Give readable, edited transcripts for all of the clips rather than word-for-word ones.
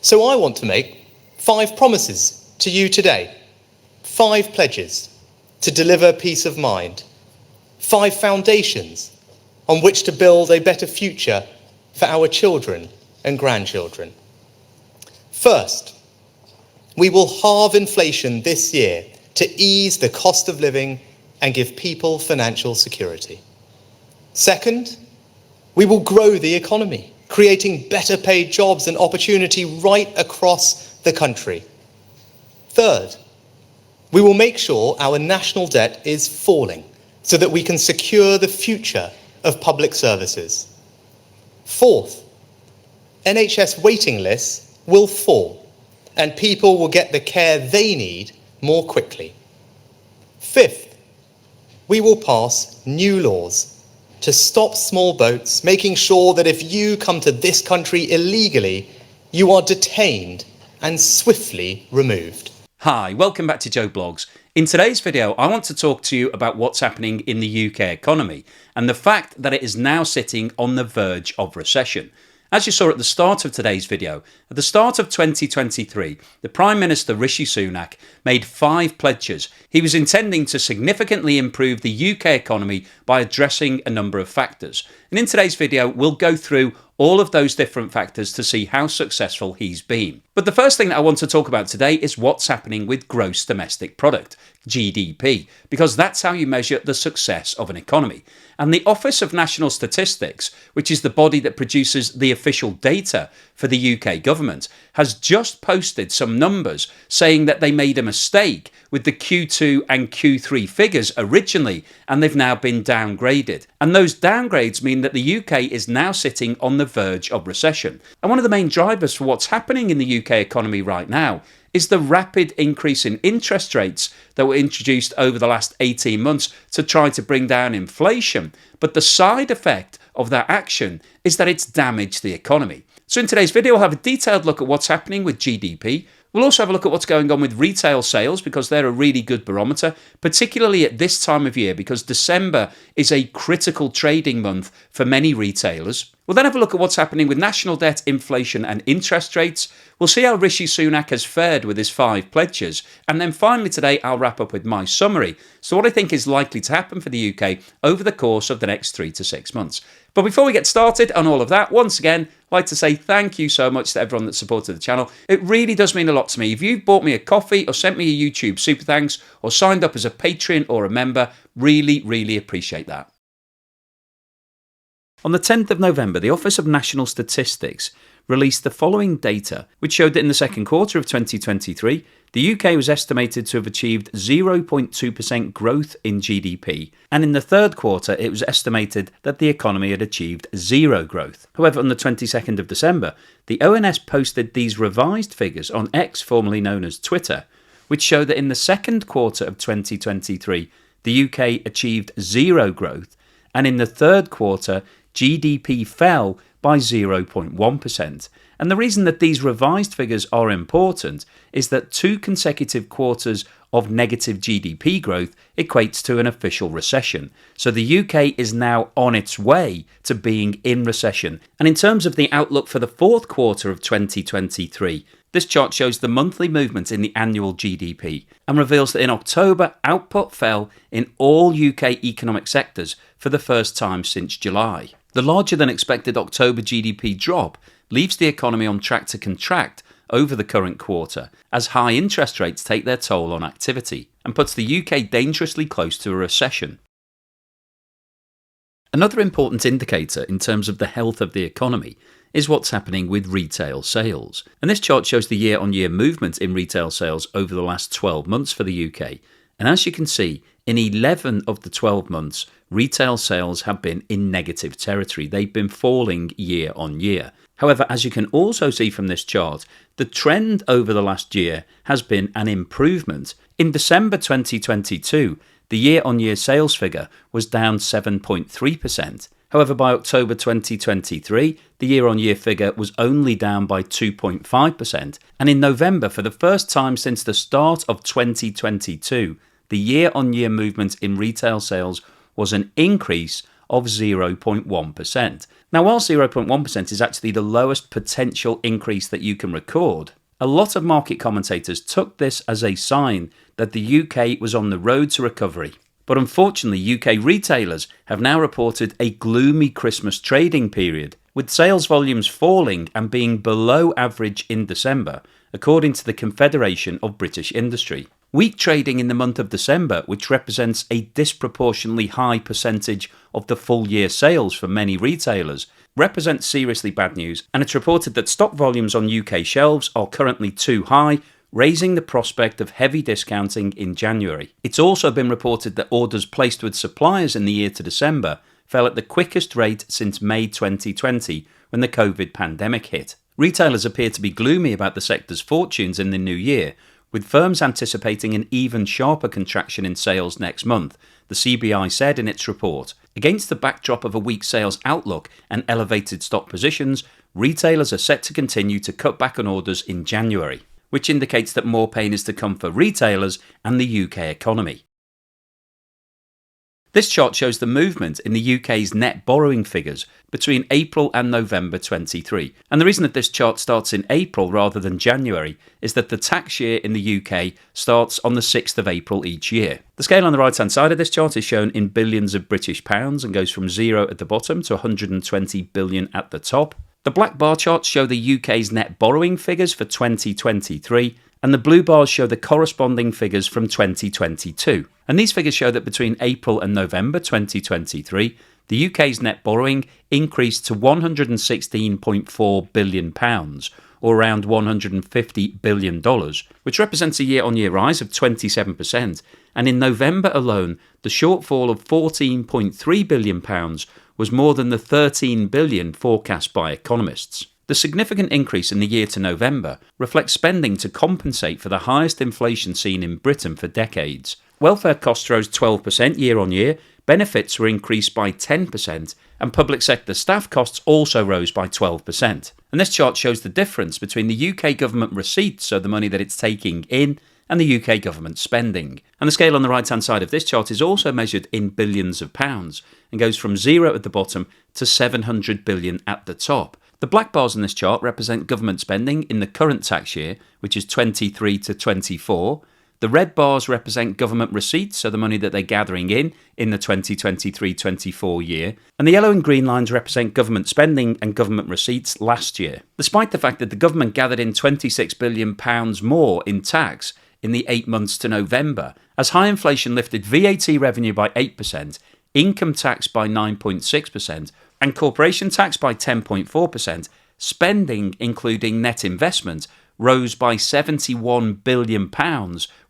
So I want to make 5 promises to you today. 5 pledges to deliver peace of mind. 5 foundations on which to build a better future for our children and grandchildren. First, we will halve inflation this year to ease the cost of living and give people financial security. Second, we will grow the economy, creating better paid jobs and opportunity right across the country. Third, we will make sure our national debt is falling so that we can secure the future of public services. Fourth, NHS waiting lists will fall and people will get the care they need more quickly. Fifth, we will pass new laws to stop small boats, making sure that if you come to this country illegally, you are detained and swiftly removed. Hi, welcome back to Joe Blogs. In today's video, I want to talk to you about what's happening in the UK economy and the fact that it is now sitting on the verge of recession. As you saw at the start of today's video, at the start of 2023, the Prime Minister Rishi Sunak made 5 pledges. He was intending to significantly improve the UK economy by addressing a number of factors. And in today's video, we'll go through all of those different factors to see how successful he's been. But the first thing that I want to talk about today is what's happening with gross domestic product, GDP, because that's how you measure the success of an economy. And the Office of National Statistics, which is the body that produces the official data for the UK government, has just posted some numbers saying that they made a mistake with the Q2 and Q3 figures originally, and they've now been downgraded. And those downgrades mean that the UK is now sitting on the verge of recession. And one of the main drivers for what's happening in the UK economy right now is the rapid increase in interest rates that were introduced over the last 18 months to try to bring down inflation. But the side effect of that action is that it's damaged the economy. So in today's video, we'll have a detailed look at what's happening with GDP. We'll also have a look at what's going on with retail sales because they're a really good barometer, particularly at this time of year because December is a critical trading month for many retailers. We'll then have a look at what's happening with national debt, inflation and interest rates. We'll see how Rishi Sunak has fared with his 5 pledges. And then finally today, I'll wrap up with my summary. So what I think is likely to happen for the UK over the course of the next 3 to 6 months. But before we get started on all of that, once again, I'd like to say thank you so much to everyone that supported the channel. It really does mean a lot to me. If you've bought me a coffee or sent me a YouTube super thanks or signed up as a patron or a member, really appreciate that. On the 10th of November, the Office of National Statistics released the following data, which showed that in the second quarter of 2023, the UK was estimated to have achieved 0.2% growth in GDP, and in the third quarter it was estimated that the economy had achieved 0 growth. However, on the 22nd of December, the ONS posted these revised figures on X, formerly known as Twitter, which show that in the second quarter of 2023, the UK achieved 0 growth, and in the third quarter, GDP fell by 0.1%. And the reason that these revised figures are important is that 2 consecutive quarters of negative GDP growth equates to an official recession. So the UK is now on its way to being in recession. And in terms of the outlook for the fourth quarter of 2023, this chart shows the monthly movement in the annual GDP and reveals that in October, output fell in all UK economic sectors for the first time since July. The larger than expected October GDP drop leaves the economy on track to contract over the current quarter as high interest rates take their toll on activity and puts the UK dangerously close to a recession. Another important indicator in terms of the health of the economy is what's happening with retail sales. And this chart shows the year-on-year movement in retail sales over the last 12 months for the UK. And as you can see, in 11 of the 12 months, retail sales have been in negative territory. They've been falling year on year. However, as you can also see from this chart, the trend over the last year has been an improvement. In December 2022, the year-on-year sales figure was down 7.3%. However, by October 2023, the year-on-year figure was only down by 2.5%. And in November, for the first time since the start of 2022, the year-on-year movement in retail sales was an increase of 0.1%. Now, while 0.1% is actually the lowest potential increase that you can record, a lot of market commentators took this as a sign that the UK was on the road to recovery. But unfortunately, UK retailers have now reported a gloomy Christmas trading period, with sales volumes falling and being below average in December, according to the Confederation of British Industry. Weak trading in the month of December, which represents a disproportionately high percentage of the full year sales for many retailers, represents seriously bad news, and it's reported that stock volumes on UK shelves are currently too high, raising the prospect of heavy discounting in January. It's also been reported that orders placed with suppliers in the year to December fell at the quickest rate since May 2020, when the COVID pandemic hit. Retailers appear to be gloomy about the sector's fortunes in the new year, with firms anticipating an even sharper contraction in sales next month, the CBI said in its report. Against the backdrop of a weak sales outlook and elevated stock positions, retailers are set to continue to cut back on orders in January, which indicates that more pain is to come for retailers and the UK economy. This chart shows the movement in the UK's net borrowing figures between April and November 23. And the reason that this chart starts in April rather than January is that the tax year in the UK starts on the 6th of April each year. The scale on the right hand side of this chart is shown in billions of British pounds and goes from 0 at the bottom to 120 billion at the top. The black bar charts show the UK's net borrowing figures for 2023, and the blue bars show the corresponding figures from 2022. And these figures show that between April and November 2023, the UK's net borrowing increased to £116.4 billion, or around $150 billion, which represents a year-on-year rise of 27%. And in November alone, the shortfall of £14.3 billion was more than the $13 billion forecast by economists. The significant increase in the year to November reflects spending to compensate for the highest inflation seen in Britain for decades. Welfare costs rose 12% year on year, benefits were increased by 10%, and public sector staff costs also rose by 12%. And this chart shows the difference between the UK government receipts, so the money that it's taking in, and the UK government spending. And the scale on the right-hand side of this chart is also measured in billions of pounds and goes from 0 at the bottom to 700 billion at the top. The black bars in this chart represent government spending in the current tax year, which is 23 to 24. The red bars represent government receipts, so the money that they're gathering in the 2023-24 year. And the yellow and green lines represent government spending and government receipts last year. Despite the fact that the government gathered in £26 billion more in tax in the 8 months to November, as high inflation lifted VAT revenue by 8%, income tax by 9.6%, and corporation tax by 10.4%, spending, including net investment, rose by £71 billion,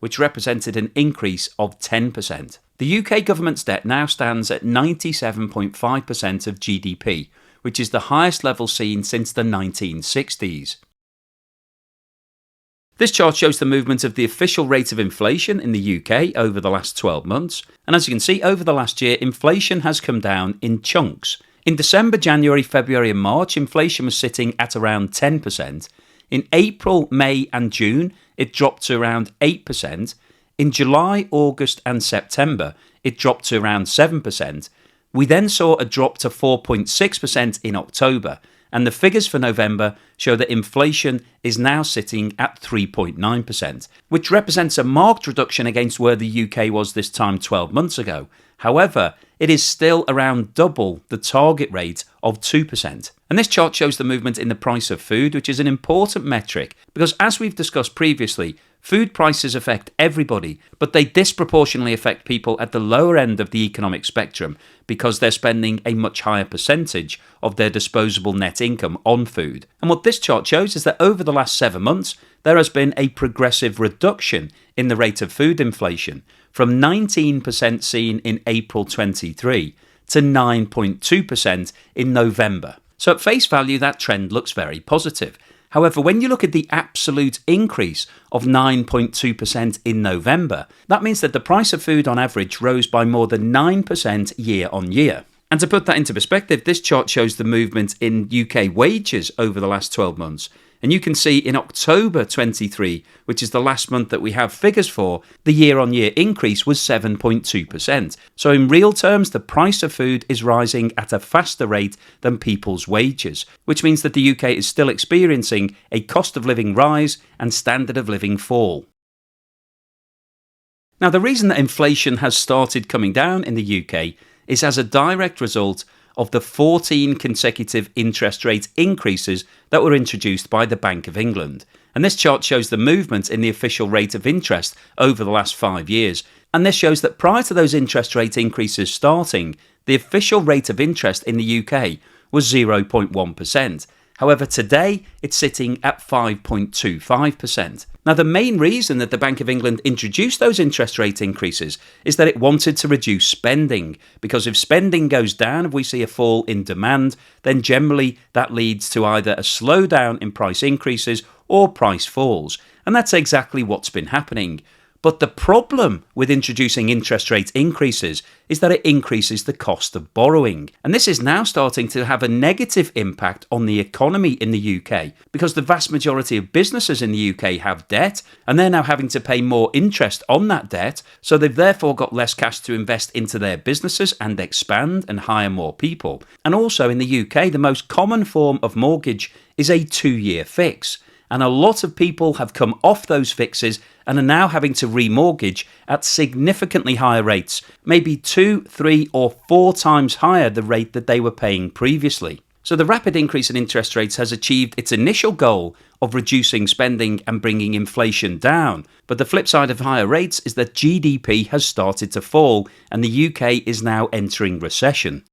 which represented an increase of 10%. The UK government's debt now stands at 97.5% of GDP, which is the highest level seen since the 1960s. This chart shows the movement of the official rate of inflation in the UK over the last 12 months, and as you can see, over the last year, inflation has come down in chunks. In December, January, February and March, inflation was sitting at around 10%. In April, May and June, it dropped to around 8%. In July, August and September, it dropped to around 7%. We then saw a drop to 4.6% in October, and the figures for November show that inflation is now sitting at 3.9%, which represents a marked reduction against where the UK was this time 12 months ago. However, it is still around double the target rate of 2%. And this chart shows the movement in the price of food, which is an important metric because, as we've discussed previously, food prices affect everybody, but they disproportionately affect people at the lower end of the economic spectrum because they're spending a much higher percentage of their disposable net income on food. And what this chart shows is that over the last 7 months, there has been a progressive reduction in the rate of food inflation from 19% seen in April 23 to 9.2% in November. So at face value, that trend looks very positive. However, when you look at the absolute increase of 9.2% in November, that means that the price of food on average rose by more than 9% year on year. And to put that into perspective, this chart shows the movement in UK wages over the last 12 months. And you can see in October 23, which is the last month that we have figures for, the year-on-year increase was 7.2%. So in real terms, the price of food is rising at a faster rate than people's wages, which means that the UK is still experiencing a cost of living rise and standard of living fall. Now, the reason that inflation has started coming down in the UK is as a direct result of the 14 consecutive interest rate increases that were introduced by the Bank of England. And this chart shows the movement in the official rate of interest over the last 5 years. And this shows that prior to those interest rate increases starting, the official rate of interest in the UK was 0.1%. However, today it's sitting at 5.25%. Now, the main reason that the Bank of England introduced those interest rate increases is that it wanted to reduce spending, because if spending goes down, if we see a fall in demand, then generally that leads to either a slowdown in price increases or price falls. And that's exactly what's been happening. But the problem with introducing interest rate increases is that it increases the cost of borrowing. And this is now starting to have a negative impact on the economy in the UK, because the vast majority of businesses in the UK have debt, and they're now having to pay more interest on that debt. So they've therefore got less cash to invest into their businesses and expand and hire more people. And also in the UK, the most common form of mortgage is a 2-year fix. And a lot of people have come off those fixes and are now having to remortgage at significantly higher rates, maybe 2, 3 or 4 times higher the rate that they were paying previously. So the rapid increase in interest rates has achieved its initial goal of reducing spending and bringing inflation down. But the flip side of higher rates is that GDP has started to fall and the UK is now entering recession.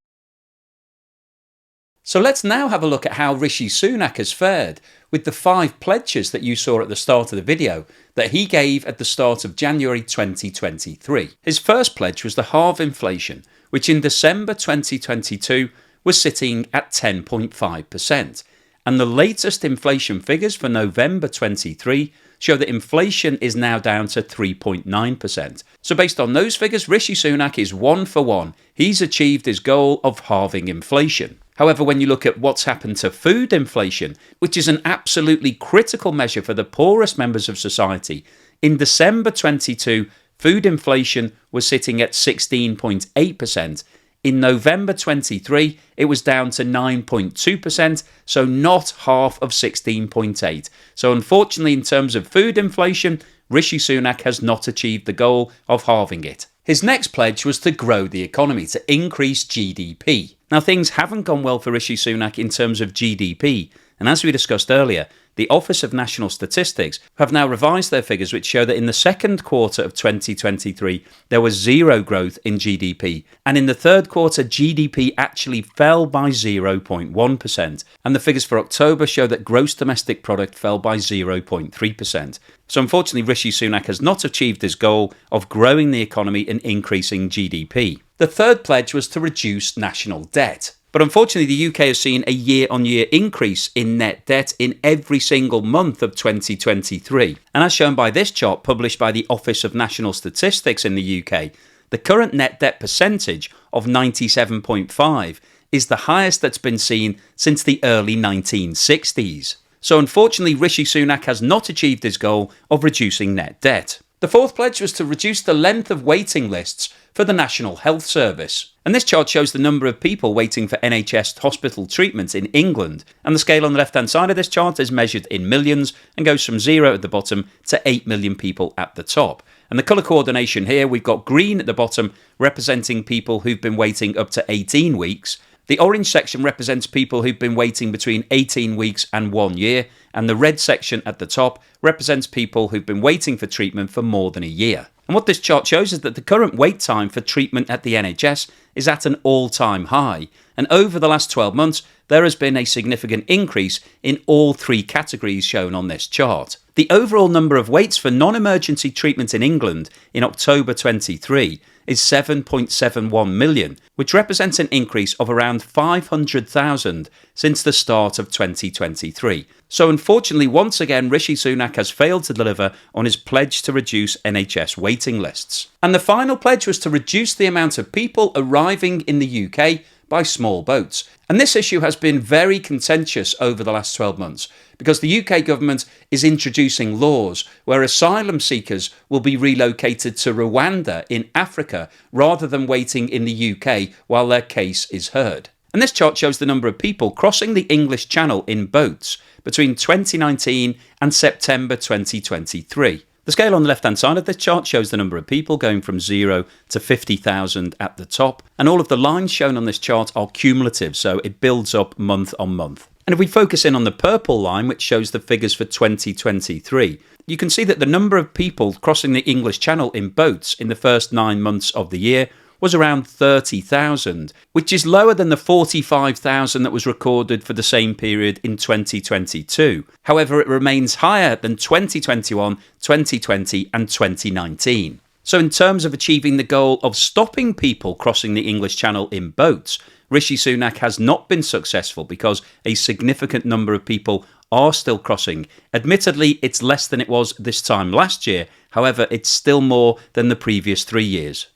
So let's now have a look at how Rishi Sunak has fared with the 5 pledges that you saw at the start of the video that he gave at the start of January 2023. His first pledge was to halve inflation, which in December 2022 was sitting at 10.5%. And the latest inflation figures for November 23 show that inflation is now down to 3.9%. So based on those figures, Rishi Sunak is 1 for 1. He's achieved his goal of halving inflation. However, when you look at what's happened to food inflation, which is an absolutely critical measure for the poorest members of society, in December 22, food inflation was sitting at 16.8%. In November 23, it was down to 9.2%, so not half of 16.8. So unfortunately, in terms of food inflation, Rishi Sunak has not achieved the goal of halving it. His next pledge was to grow the economy, to increase GDP. Now, things haven't gone well for Rishi Sunak in terms of GDP, and as we discussed earlier, the Office of National Statistics have now revised their figures, which show that in the second quarter of 2023, there was 0 growth in GDP. And in the third quarter, GDP actually fell by 0.1%. And the figures for October show that gross domestic product fell by 0.3%. So unfortunately, Rishi Sunak has not achieved his goal of growing the economy and increasing GDP. The third pledge was to reduce national debt. But unfortunately, the UK has seen a year-on-year increase in net debt in every single month of 2023. And as shown by this chart published by the Office of National Statistics in the UK, the current net debt percentage of 97.5 is the highest that's been seen since the early 1960s. So unfortunately, Rishi Sunak has not achieved his goal of reducing net debt. The fourth pledge was to reduce the length of waiting lists for the National Health Service. And this chart shows the number of people waiting for NHS hospital treatment in England. And the scale on the left-hand side of this chart is measured in millions and goes from 0 at the bottom to 8 million people at the top. And the colour coordination here, we've got green at the bottom representing people who've been waiting up to 18 weeks. The orange section represents people who've been waiting between 18 weeks and 1 year, and the red section at the top represents people who've been waiting for treatment for more than a year. And what this chart shows is that the current wait time for treatment at the NHS is at an all-time high, and over the last 12 months there has been a significant increase in all 3 categories shown on this chart. The overall number of waits for non-emergency treatment in England in October 23 is 7.71 million, which represents an increase of around 500,000 since the start of 2023. So unfortunately, once again, Rishi Sunak has failed to deliver on his pledge to reduce NHS waiting lists. And the final pledge was to reduce the amount of people arriving in the UK by small boats. And this issue has been very contentious over the last 12 months because the UK government is introducing laws where asylum seekers will be relocated to Rwanda in Africa rather than waiting in the UK while their case is heard. And this chart shows the number of people crossing the English Channel in boats between 2019 and September 2023. The scale on the left-hand side of this chart shows the number of people going from 0 to 50,000 at the top, and all of the lines shown on this chart are cumulative, so it builds up month on month. And if we focus in on the purple line, which shows the figures for 2023, you can see that the number of people crossing the English Channel in boats in the first 9 months of the year was around 30,000, which is lower than the 45,000 that was recorded for the same period in 2022. However, it remains higher than 2021, 2020 and 2019. So in terms of achieving the goal of stopping people crossing the English Channel in boats, Rishi Sunak has not been successful because a significant number of people are still crossing. Admittedly, it's less than it was this time last year. However, it's still more than the previous 3 years.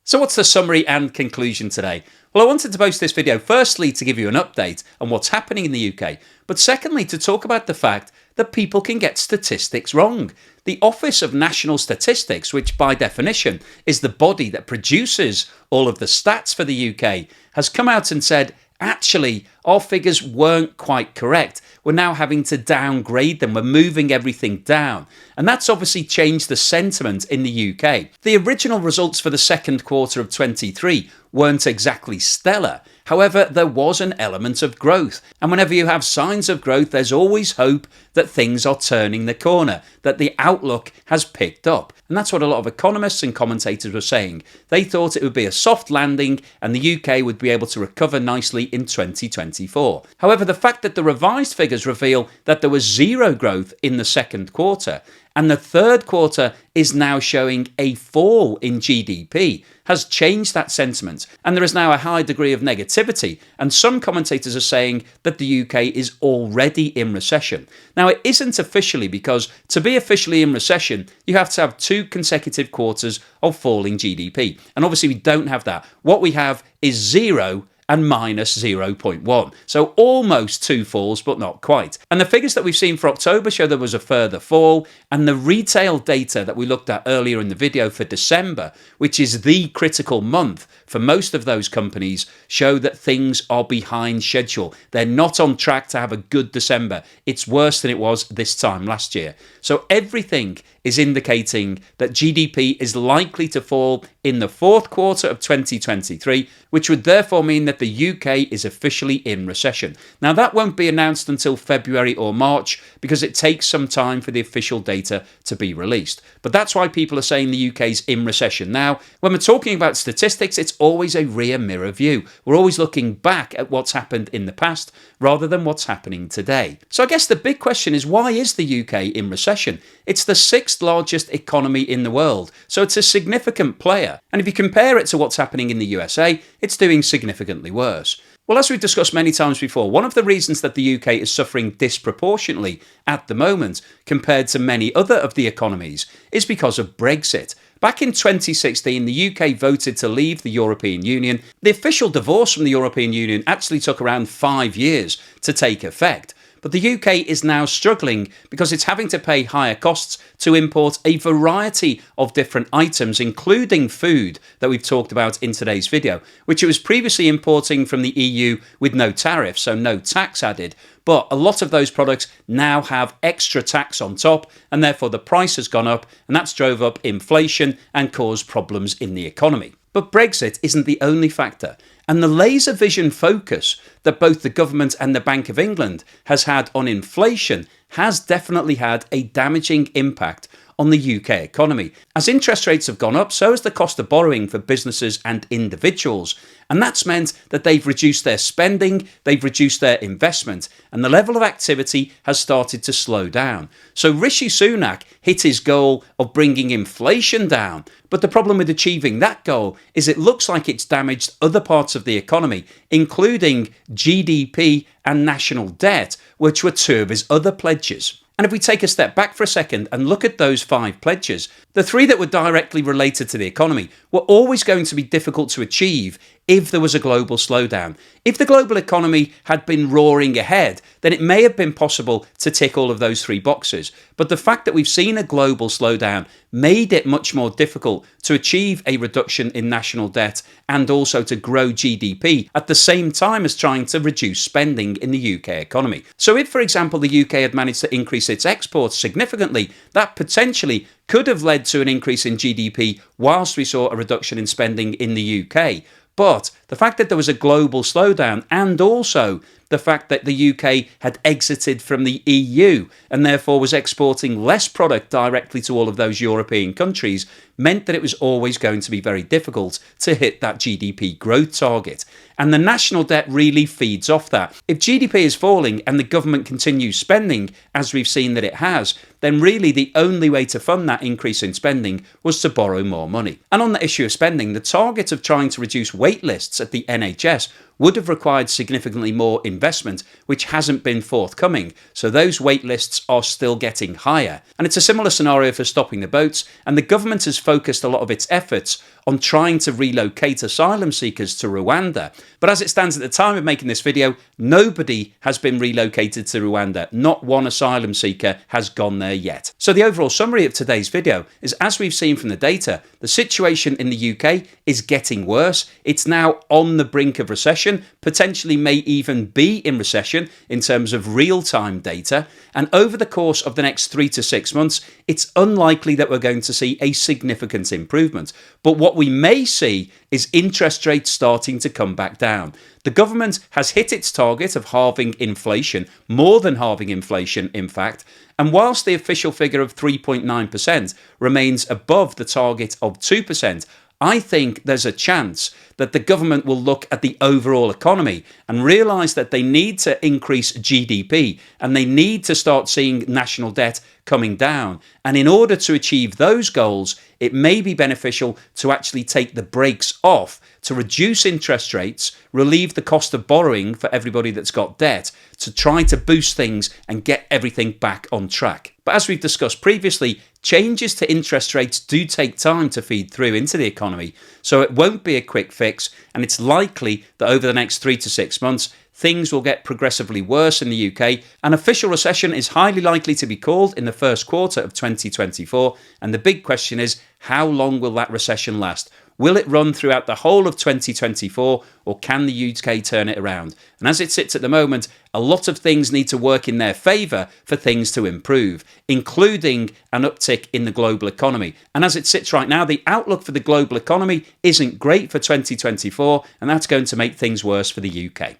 So what's the summary and conclusion today? Well, I wanted to post this video firstly to give you an update on what's happening in the UK, but secondly to talk about the fact that people can get statistics wrong. The Office of National Statistics, which by definition is the body that produces all of the stats for the UK, has come out and said, actually, our figures weren't quite correct. We're now having to downgrade them. We're moving everything down. And that's obviously changed the sentiment in the UK. The original results for the second quarter of 23 weren't exactly stellar. However, there was an element of growth. And whenever you have signs of growth, there's always hope that things are turning the corner, that the outlook has picked up. And that's what a lot of economists and commentators were saying. They thought it would be a soft landing and the UK would be able to recover nicely in 2024. However, the fact that the revised figures reveal that there was zero growth in the second quarter and the third quarter is now showing a fall in GDP has changed that sentiment, and there is now a high degree of negativity, and some commentators are saying that the UK is already in recession. Now, it isn't officially, because to be officially in recession you have to have 2 consecutive quarters of falling GDP, and obviously we don't have that. What we have is 0 and minus 0.1. So almost 2 falls, but not quite. And the figures that we've seen for October show there was a further fall, and the retail data that we looked at earlier in the video for December, which is the critical month for most of those companies, show that things are behind schedule. They're not on track to have a good December. It's worse than it was this time last year. So everything is indicating that GDP is likely to fall in the fourth quarter of 2023, which would therefore mean that the UK is officially in recession. Now, that won't be announced until February or March because it takes some time for the official data to be released. But that's why people are saying the UK's in recession. Now, when we're talking about statistics, it's always a rear mirror view. We're always looking back at what's happened in the past rather than what's happening today. So I guess the big question is, why is the UK in recession? It's the 6th largest economy in the world, so it's a significant player. And if you compare it to what's happening in the USA, it's doing significantly worse. Well, as we've discussed many times before, one of the reasons that the UK is suffering disproportionately at the moment compared to many other of the economies is because of Brexit. Back in 2016, the UK voted to leave the European Union. The official divorce from the European Union actually took around 5 years to take effect. But the UK is now struggling because it's having to pay higher costs to import a variety of different items, including food that we've talked about in today's video, which it was previously importing from the EU with no tariff, so no tax added. But a lot of those products now have extra tax on top, and therefore the price has gone up, and that's drove up inflation and caused problems in the economy. But Brexit isn't the only factor, and the laser vision focus that both the government and the Bank of England has had on inflation has definitely had a damaging impact on the UK economy. As interest rates have gone up, so has the cost of borrowing for businesses and individuals. And that's meant that they've reduced their spending, they've reduced their investment, and the level of activity has started to slow down. So Rishi Sunak hit his goal of bringing inflation down. But the problem with achieving that goal is it looks like it's damaged other parts of the economy, including GDP and national debt, which were 2 of his other pledges. And if we take a step back for a second and look at those 5 pledges, the 3 that were directly related to the economy were always going to be difficult to achieve if there was a global slowdown. If the global economy had been roaring ahead, then it may have been possible to tick all of those three boxes. But the fact that we've seen a global slowdown made it much more difficult to achieve a reduction in national debt and also to grow GDP at the same time as trying to reduce spending in the UK economy. So if, for example, the UK had managed to increase its exports significantly, that potentially could have led to an increase in GDP whilst we saw a reduction in spending in the UK. But the fact that there was a global slowdown and also the fact that the UK had exited from the EU and therefore was exporting less product directly to all of those European countries meant that it was always going to be very difficult to hit that GDP growth target. And the national debt really feeds off that. If GDP is falling and the government continues spending, as we've seen that it has, then really the only way to fund that increase in spending was to borrow more money. And on the issue of spending, the target of trying to reduce wait lists at the NHS would have required significantly more investment, which hasn't been forthcoming. So those wait lists are still getting higher. And it's a similar scenario for stopping the boats, and the government has focused a lot of its efforts on trying to relocate asylum seekers to Rwanda. But as it stands at the time of making this video, nobody has been relocated to Rwanda. Not one asylum seeker has gone there yet. So the overall summary of today's video is, as we've seen from the data, the situation in the UK is getting worse. It's now on the brink of recession, potentially may even be in recession in terms of real-time data. And over the course of the next 3 to 6 months, it's unlikely that we're going to see a significant improvement. But what we may see is interest rates starting to come back down. The government has hit its target of halving inflation, more than halving inflation, in fact. And whilst the official figure of 3.9% remains above the target of 2%, I think there's a chance that the government will look at the overall economy and realise that they need to increase GDP and they need to start seeing national debt coming down. And in order to achieve those goals, it may be beneficial to actually take the brakes off, to reduce interest rates, relieve the cost of borrowing for everybody that's got debt, to try to boost things and get everything back on track. But as we've discussed previously, changes to interest rates do take time to feed through into the economy, so it won't be a quick fix, and it's likely that over the next 3 to 6 months, things will get progressively worse in the UK. An official recession is highly likely to be called in the first quarter of 2024, and the big question is, how long will that recession last? Will it run throughout the whole of 2024, or can the UK turn it around? And as it sits at the moment, a lot of things need to work in their favour for things to improve, including an uptick in the global economy. And as it sits right now, the outlook for the global economy isn't great for 2024, and that's going to make things worse for the UK.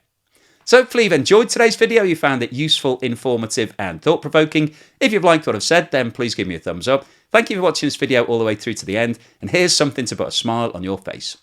So hopefully you've enjoyed today's video, you found it useful, informative and thought-provoking. If you've liked what I've said, then please give me a thumbs up. Thank you for watching this video all the way through to the end, and here's something to put a smile on your face.